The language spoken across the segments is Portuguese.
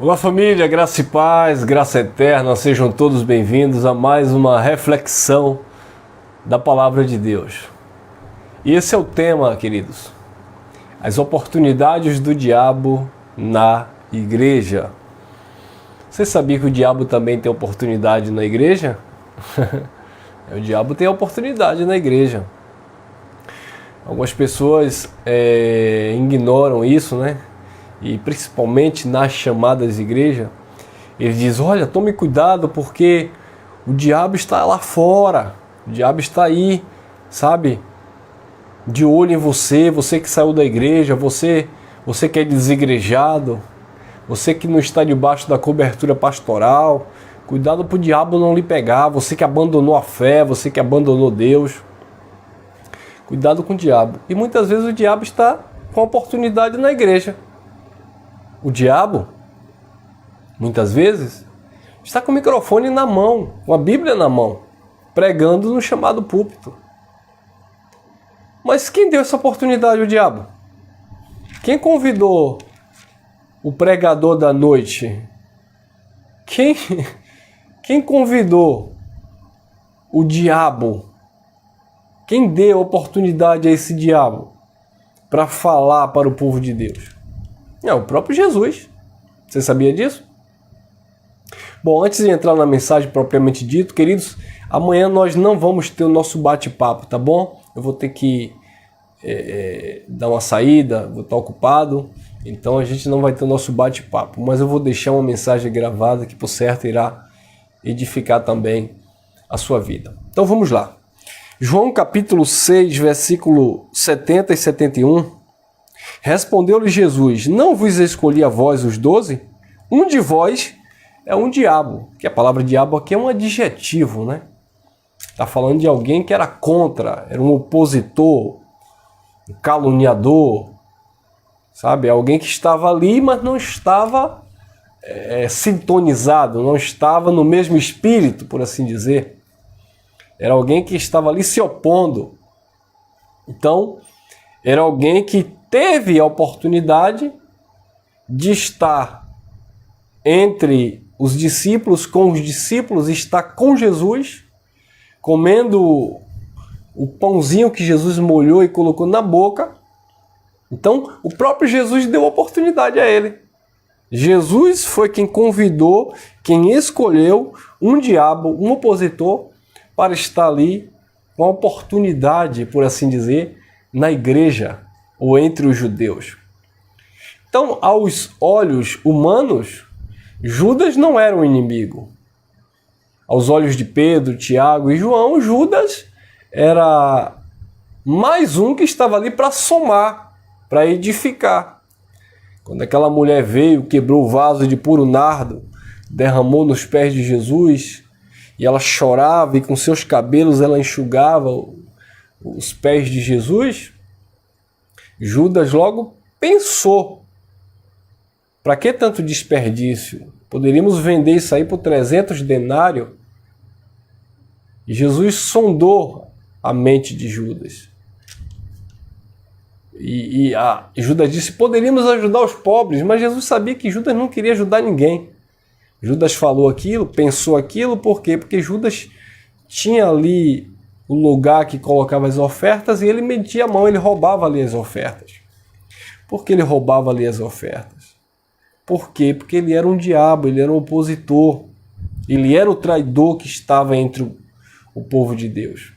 Olá família, graça e paz, graça eterna, sejam todos bem-vindos a mais uma reflexão da Palavra de Deus. E esse é o tema, queridos, as oportunidades do diabo na igreja. Você sabia que o diabo também tem oportunidade na igreja? O diabo tem oportunidade na igreja. Algumas pessoas ignoram isso, né? E principalmente nas chamadas igreja, ele diz: olha, tome cuidado porque o diabo está lá fora, o diabo está aí, sabe? De olho em você, você que saiu da igreja, você que é desigrejado, você que não está debaixo da cobertura pastoral, cuidado para o diabo não lhe pegar, você que abandonou a fé, você que abandonou Deus, cuidado com o diabo. E muitas vezes o diabo está com oportunidade na igreja. O diabo, muitas vezes, está com o microfone na mão, com a Bíblia na mão, pregando no chamado púlpito. Mas quem deu essa oportunidade ao diabo? Quem convidou o pregador da noite? Quem convidou o diabo? Quem deu oportunidade a esse diabo para falar para o povo de Deus? É o próprio Jesus. Você sabia disso? Bom, antes de entrar na mensagem propriamente dito, queridos, amanhã nós não vamos ter o nosso bate-papo, tá bom? Eu vou ter que dar uma saída, vou estar ocupado, então a gente não vai ter o nosso bate-papo, mas eu vou deixar uma mensagem gravada que por certo irá edificar também a sua vida. Então vamos lá. João capítulo 6, versículo 70 e 71. Respondeu-lhe Jesus: não vos escolhi a vós os 12? Um de vós é um diabo. Que a palavra diabo aqui é um adjetivo, né? Está falando de alguém que era contra, era um opositor, um caluniador, sabe? Alguém que estava ali, mas não estava sintonizado, não estava no mesmo espírito, por assim dizer. Era alguém que estava ali se opondo. Então, era alguém que teve a oportunidade de estar entre os discípulos, com os discípulos, estar com Jesus, comendo o pãozinho que Jesus molhou e colocou na boca. Então, o próprio Jesus deu oportunidade a ele. Jesus foi quem convidou, quem escolheu um diabo, um opositor, para estar ali com a oportunidade, por assim dizer, na igreja ou entre os judeus. Então, aos olhos humanos, Judas não era um inimigo. Aos olhos de Pedro, Tiago e João, Judas era mais um que estava ali para somar, para edificar. Quando aquela mulher veio, quebrou o vaso de puro nardo, derramou nos pés de Jesus, e ela chorava e com seus cabelos ela enxugava os pés de Jesus, Judas logo pensou: para que tanto desperdício? Poderíamos vender isso aí por 300 denários. E Jesus sondou a mente de Judas. E Judas disse: poderíamos ajudar os pobres, mas Jesus sabia que Judas não queria ajudar ninguém. Judas falou aquilo, pensou aquilo, por quê? Porque Judas tinha ali o lugar que colocava as ofertas e ele metia a mão, ele roubava ali as ofertas. Por que ele roubava ali as ofertas? Por quê? Porque ele era um diabo, ele era um opositor, ele era o traidor que estava entre o povo de Deus.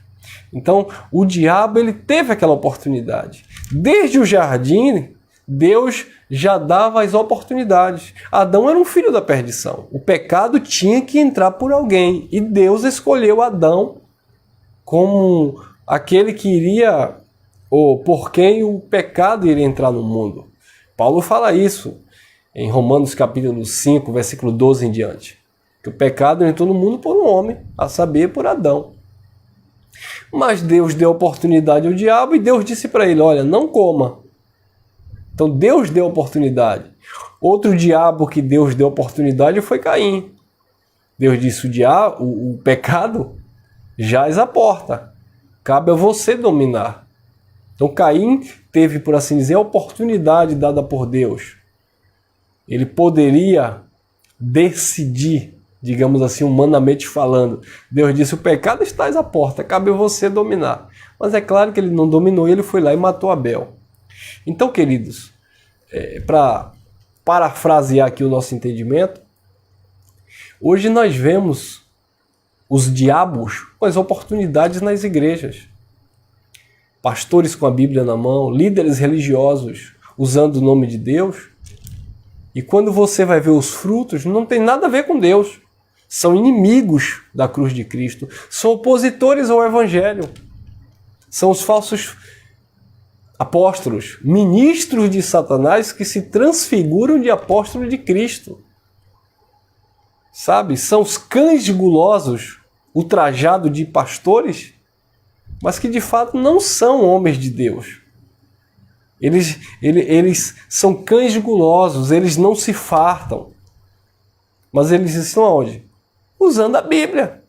Então, o diabo ele teve aquela oportunidade. Desde o jardim, Deus já dava as oportunidades. Adão era um filho da perdição. O pecado tinha que entrar por alguém. E Deus escolheu Adão como aquele que iria, ou por quem o pecado iria entrar no mundo. Paulo fala isso em Romanos capítulo 5, versículo 12 em diante. Que o pecado entrou no mundo por um homem, a saber, por Adão. Mas Deus deu oportunidade ao diabo e Deus disse para ele: olha, não coma. Então Deus deu oportunidade. Outro diabo que Deus deu oportunidade foi Caim. Deus disse: o pecado jaz à porta. Cabe a você dominar. Então Caim teve, por assim dizer, a oportunidade dada por Deus. Ele poderia decidir, digamos assim, humanamente falando. Deus disse: o pecado está à porta, cabe a você dominar. Mas é claro que ele não dominou e ele foi lá e matou Abel. Então, queridos, para parafrasear aqui o nosso entendimento, hoje nós vemos os diabos com as oportunidades nas igrejas. Pastores com a Bíblia na mão, líderes religiosos usando o nome de Deus. E quando você vai ver os frutos, não tem nada a ver com Deus. São inimigos da cruz de Cristo. São opositores ao Evangelho. São os falsos apóstolos, ministros de Satanás que se transfiguram de apóstolo de Cristo. Sabe? São os cães gulosos, ultrajados de pastores, mas que de fato não são homens de Deus. Eles são cães gulosos, eles não se fartam. Mas eles estão onde? Usando a Bíblia,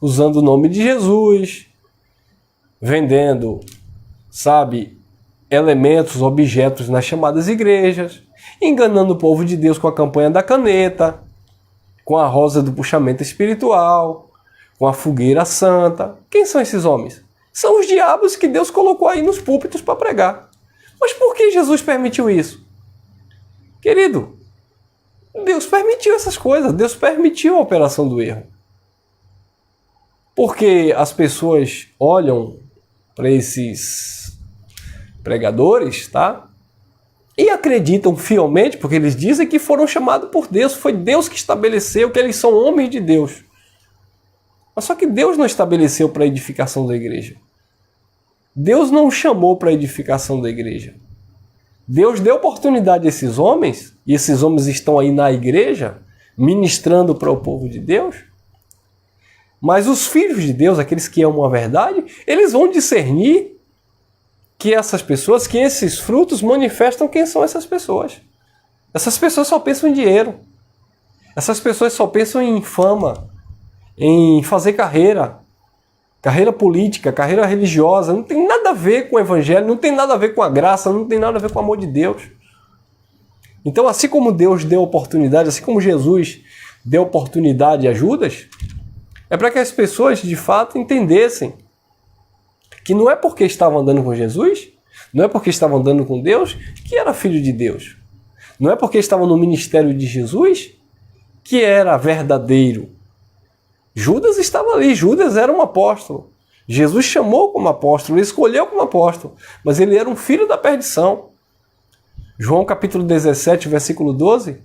usando o nome de Jesus, vendendo, sabe, elementos, objetos nas chamadas igrejas, enganando o povo de Deus com a campanha da caneta, com a rosa do puxamento espiritual, com a fogueira santa. Quem são esses homens? São os diabos que Deus colocou aí nos púlpitos para pregar. Mas por que Jesus permitiu isso? Querido, Deus permitiu essas coisas, Deus permitiu a operação do erro. Porque as pessoas olham para esses pregadores, tá? E acreditam fielmente, porque eles dizem que foram chamados por Deus, foi Deus que estabeleceu, que eles são homens de Deus. Mas só que Deus não estabeleceu para a edificação da igreja. Deus não chamou para a edificação da igreja. Deus deu oportunidade a esses homens, e esses homens estão aí na igreja, ministrando para o povo de Deus. Mas os filhos de Deus, aqueles que amam a verdade, eles vão discernir que essas pessoas, que esses frutos manifestam quem são essas pessoas. Essas pessoas só pensam em dinheiro. Essas pessoas só pensam em fama, em fazer carreira política, carreira religiosa. Não tem nada a ver com o evangelho, não tem nada a ver com a graça, não tem nada a ver com o amor de Deus. Então, assim como Deus deu oportunidade, assim como Jesus deu oportunidade a Judas, é para que as pessoas de fato entendessem que não é porque estavam andando com Jesus, não é porque estavam andando com Deus, que era filho de Deus. Não é porque estavam no ministério de Jesus que era verdadeiro. Judas estava ali, Judas era um apóstolo. Jesus chamou como apóstolo, ele escolheu como apóstolo, mas ele era um filho da perdição. João capítulo 17, versículo 12,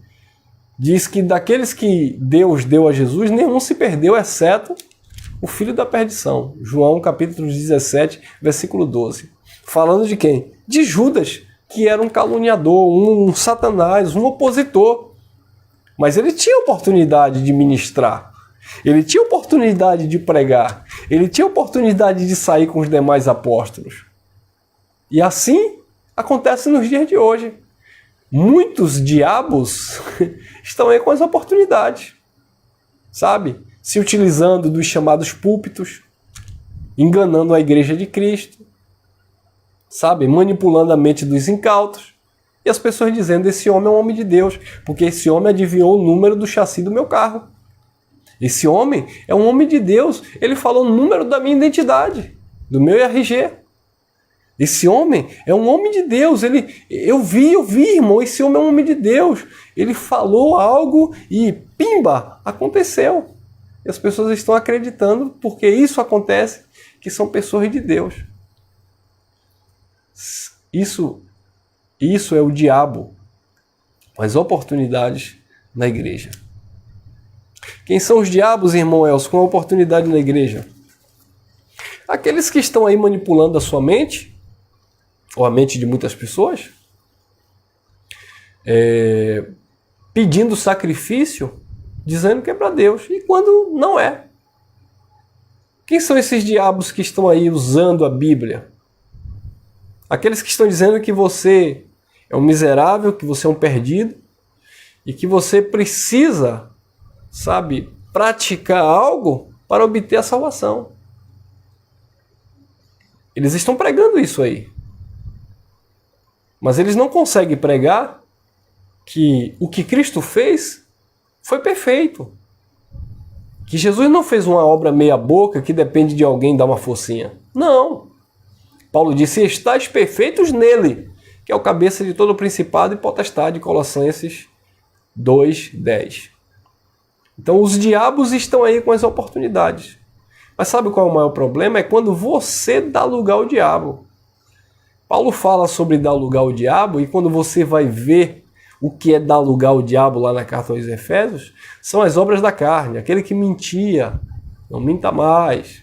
diz que daqueles que Deus deu a Jesus, nenhum se perdeu, exceto o filho da perdição. João capítulo 17, versículo 12. Falando de quem? De Judas, que era um caluniador, um satanás, um opositor. Mas ele tinha oportunidade de ministrar. Ele tinha oportunidade de pregar. Ele tinha oportunidade de sair com os demais apóstolos. E assim acontece nos dias de hoje. Muitos diabos estão aí com as oportunidades, sabe? Se utilizando dos chamados púlpitos, enganando a igreja de Cristo, sabe? Manipulando a mente dos incautos. E as pessoas dizendo: esse homem é um homem de Deus, porque esse homem adivinhou o número do chassi do meu carro. Esse homem é um homem de Deus, ele falou o número da minha identidade, do meu RG. Esse homem é um homem de Deus. Eu vi, irmão, esse homem é um homem de Deus. Ele falou algo e, pimba, aconteceu. E as pessoas estão acreditando, porque isso acontece, que são pessoas de Deus. Isso é o diabo, as oportunidades na igreja. Quem são os diabos, irmão Elcio, com a oportunidade na igreja? Aqueles que estão aí manipulando a sua mente, ou a mente de muitas pessoas, pedindo sacrifício, dizendo que é para Deus, e quando não é. Quem são esses diabos que estão aí usando a Bíblia? Aqueles que estão dizendo que você é um miserável, que você é um perdido, e que você precisa, sabe, praticar algo para obter a salvação. Eles estão pregando isso aí. Mas eles não conseguem pregar que o que Cristo fez foi perfeito. Que Jesus não fez uma obra meia boca que depende de alguém dar uma forcinha. Não. Paulo disse, estáis perfeitos nele, que é o cabeça de todo o principado e potestade, Colossenses 2:10. Então os diabos estão aí com as oportunidades. Mas sabe qual é o maior problema? É quando você dá lugar ao diabo. Paulo fala sobre dar lugar ao diabo, e quando você vai ver o que é dar lugar ao diabo lá na carta aos Efésios, são as obras da carne. Aquele que mentia, não minta mais.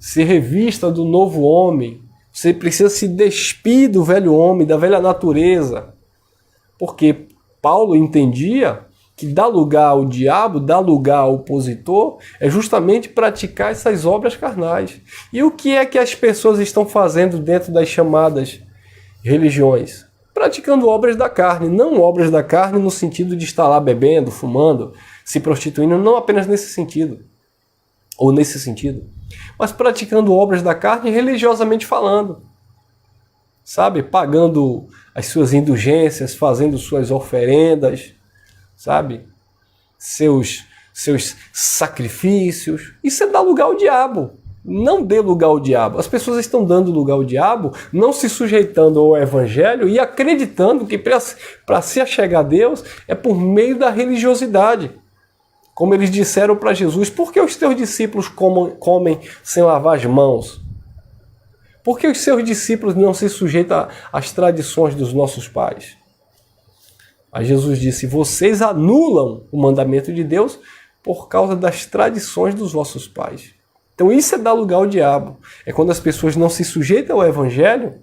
Se revista do novo homem. Você precisa se despir do velho homem, da velha natureza. Porque Paulo entendia que dar lugar ao diabo, dar lugar ao opositor, é justamente praticar essas obras carnais. E o que é que as pessoas estão fazendo dentro das chamadas religiões? Praticando obras da carne, não obras da carne no sentido de estar lá bebendo, fumando, se prostituindo, não apenas nesse sentido, ou nesse sentido, mas praticando obras da carne religiosamente falando, sabe? Pagando as suas indulgências, fazendo suas oferendas, sabe? Seus sacrifícios. Isso é dar lugar ao diabo. Não dê lugar ao diabo. As pessoas estão dando lugar ao diabo, não se sujeitando ao evangelho e acreditando que para se achegar a Deus é por meio da religiosidade. Como eles disseram para Jesus, por que os teus discípulos comem sem lavar as mãos? Por que os seus discípulos não se sujeitam às tradições dos nossos pais? Aí Jesus disse, vocês anulam o mandamento de Deus por causa das tradições dos vossos pais. Então isso é dar lugar ao diabo. É quando as pessoas não se sujeitam ao evangelho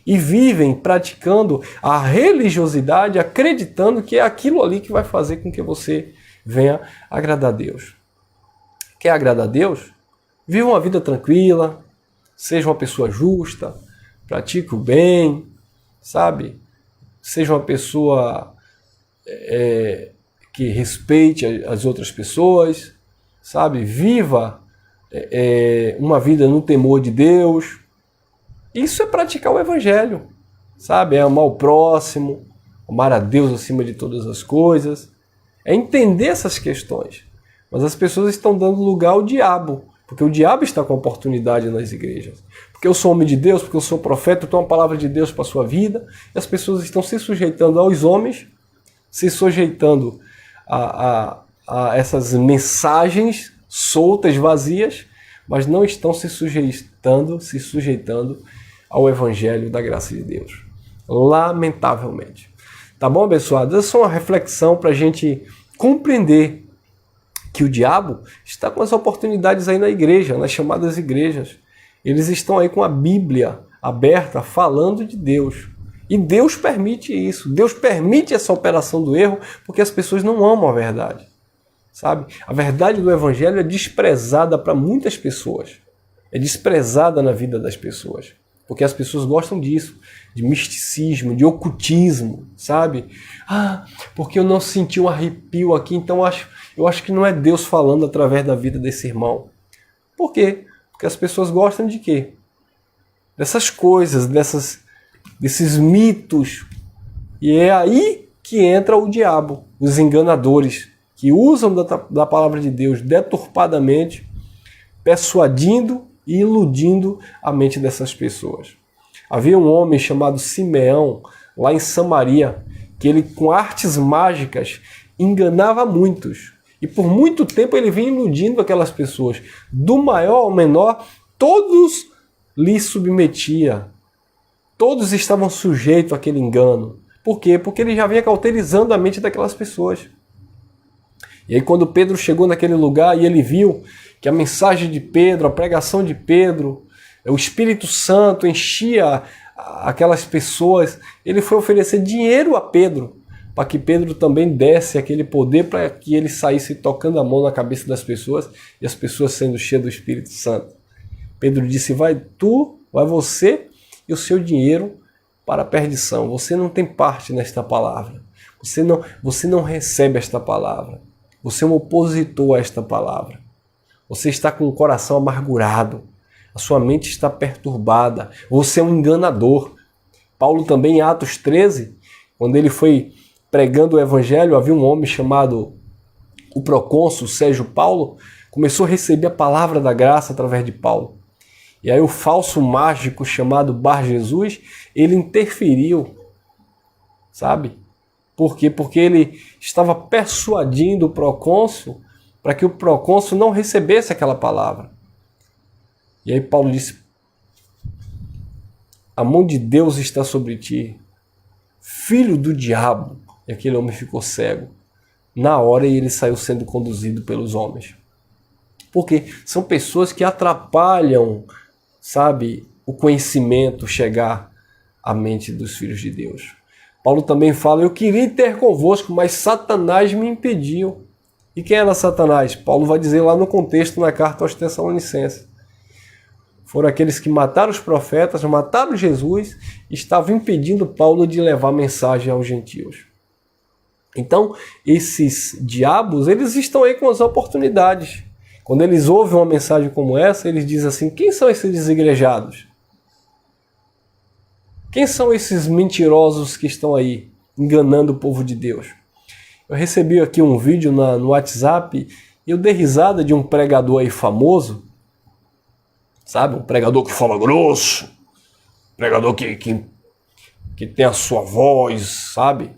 e vivem praticando a religiosidade, acreditando que é aquilo ali que vai fazer com que você venha agradar a Deus. Quer agradar a Deus? Viva uma vida tranquila, seja uma pessoa justa, pratique o bem, sabe? Seja uma pessoa que respeite as outras pessoas, sabe? Viva uma vida no temor de Deus. Isso é praticar o evangelho, sabe? É amar o próximo, amar a Deus acima de todas as coisas. É entender essas questões. Mas as pessoas estão dando lugar ao diabo, porque o diabo está com oportunidade nas igrejas. Porque eu sou homem de Deus, porque eu sou profeta, eu tenho uma palavra de Deus para a sua vida, e as pessoas estão se sujeitando aos homens, se sujeitando a essas mensagens soltas, vazias, mas não estão se sujeitando ao evangelho da graça de Deus. Lamentavelmente. Tá bom, abençoados? Essa é só uma reflexão para a gente compreender que o diabo está com as oportunidades aí na igreja, nas chamadas igrejas. Eles estão aí com a Bíblia aberta, falando de Deus. E Deus permite isso. Deus permite essa operação do erro porque as pessoas não amam a verdade. Sabe? A verdade do evangelho é desprezada para muitas pessoas. É desprezada na vida das pessoas. Porque as pessoas gostam disso, de misticismo, de ocultismo, sabe? Ah, porque eu não senti um arrepio aqui, então eu acho que não é Deus falando através da vida desse irmão. Por quê? Porque as pessoas gostam de quê? Dessas coisas, desses mitos. E é aí que entra o diabo, os enganadores, que usam da palavra de Deus deturpadamente, persuadindo e iludindo a mente dessas pessoas. Havia um homem chamado Simeão, lá em Samaria, que ele com artes mágicas enganava muitos. E por muito tempo ele vinha iludindo aquelas pessoas. Do maior ao menor, todos lhe submetia. Todos estavam sujeitos àquele engano. Por quê? Porque ele já vinha cauterizando a mente daquelas pessoas. E aí quando Pedro chegou naquele lugar e ele viu que a mensagem de Pedro, a pregação de Pedro, o Espírito Santo enchia aquelas pessoas, ele foi oferecer dinheiro a Pedro, para que Pedro também desse aquele poder para que ele saísse tocando a mão na cabeça das pessoas e as pessoas sendo cheias do Espírito Santo. Pedro disse, vai você e o seu dinheiro para a perdição. Você não tem parte nesta palavra. Você não recebe esta palavra. Você é um opositor a esta palavra. Você está com o coração amargurado. A sua mente está perturbada. Você é um enganador. Paulo também, em Atos 13, quando ele foi pregando o evangelho, havia um homem chamado o procônsul Sérgio Paulo começou a receber a palavra da graça através de Paulo. E aí o falso mágico chamado Bar Jesus, ele interferiu, sabe? Por quê? Porque ele estava persuadindo o procônsul para que o procônsul não recebesse aquela palavra. E aí Paulo disse: a mão de Deus está sobre ti, filho do diabo. E aquele homem ficou cego. Na hora ele saiu sendo conduzido pelos homens. Porque são pessoas que atrapalham, sabe, o conhecimento chegar à mente dos filhos de Deus. Paulo também fala: eu queria ter convosco, mas Satanás me impediu. E quem era Satanás? Paulo vai dizer lá no contexto, na carta aos Tessalonicenses. Foram aqueles que mataram os profetas, mataram Jesus e estavam impedindo Paulo de levar a mensagem aos gentios. Então, esses diabos, eles estão aí com as oportunidades. Quando eles ouvem uma mensagem como essa, eles dizem assim: quem são esses desigrejados? Quem são esses mentirosos que estão aí enganando o povo de Deus? Eu recebi aqui um vídeo no WhatsApp e eu dei risada de um pregador aí famoso, sabe? Um pregador que fala grosso, pregador que tem a sua voz, sabe?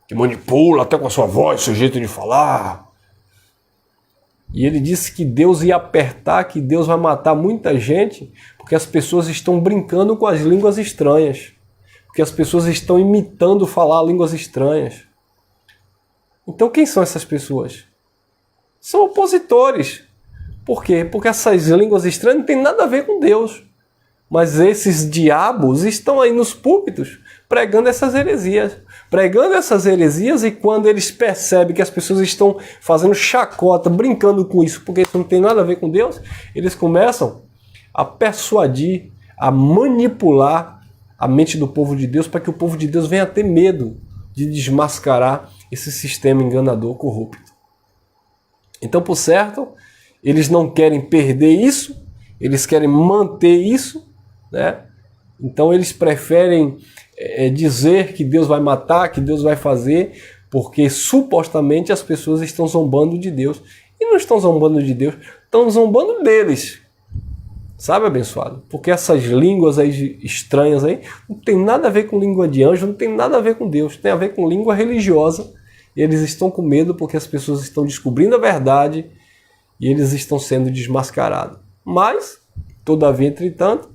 Que manipula até com a sua voz, seu jeito de falar. E ele disse que Deus ia apertar, que Deus vai matar muita gente, porque as pessoas estão brincando com as línguas estranhas. Porque as pessoas estão imitando falar línguas estranhas. Então quem são essas pessoas? São opositores. Por quê? Porque essas línguas estranhas não têm nada a ver com Deus. Mas esses diabos estão aí nos púlpitos pregando essas heresias. Pregando essas heresias, e quando eles percebem que as pessoas estão fazendo chacota, brincando com isso, porque isso não tem nada a ver com Deus, eles começam a persuadir, a manipular a mente do povo de Deus para que o povo de Deus venha a ter medo de desmascarar esse sistema enganador, corrupto. Então, por certo, eles não querem perder isso, eles querem manter isso, né? Então eles preferem dizer que Deus vai matar, que Deus vai fazer, porque supostamente as pessoas estão zombando de Deus. E não estão zombando de Deus, estão zombando deles. Sabe, abençoado? Porque essas línguas aí estranhas aí não tem nada a ver com língua de anjo, não tem nada a ver com Deus, tem a ver com língua religiosa. E eles estão com medo porque as pessoas estão descobrindo a verdade e eles estão sendo desmascarados. Mas, todavia, entretanto,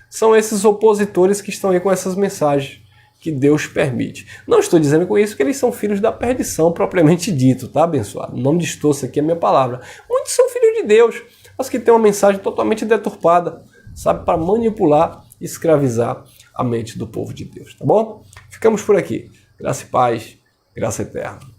são esses opositores que estão aí com essas mensagens que Deus permite. Não estou dizendo com isso que eles são filhos da perdição propriamente dito, tá, abençoado? Não distorça aqui a minha palavra. Muitos são filhos de Deus, mas que têm uma mensagem totalmente deturpada, sabe, para manipular e escravizar a mente do povo de Deus, tá bom? Ficamos por aqui. Graça e paz, graça eterna.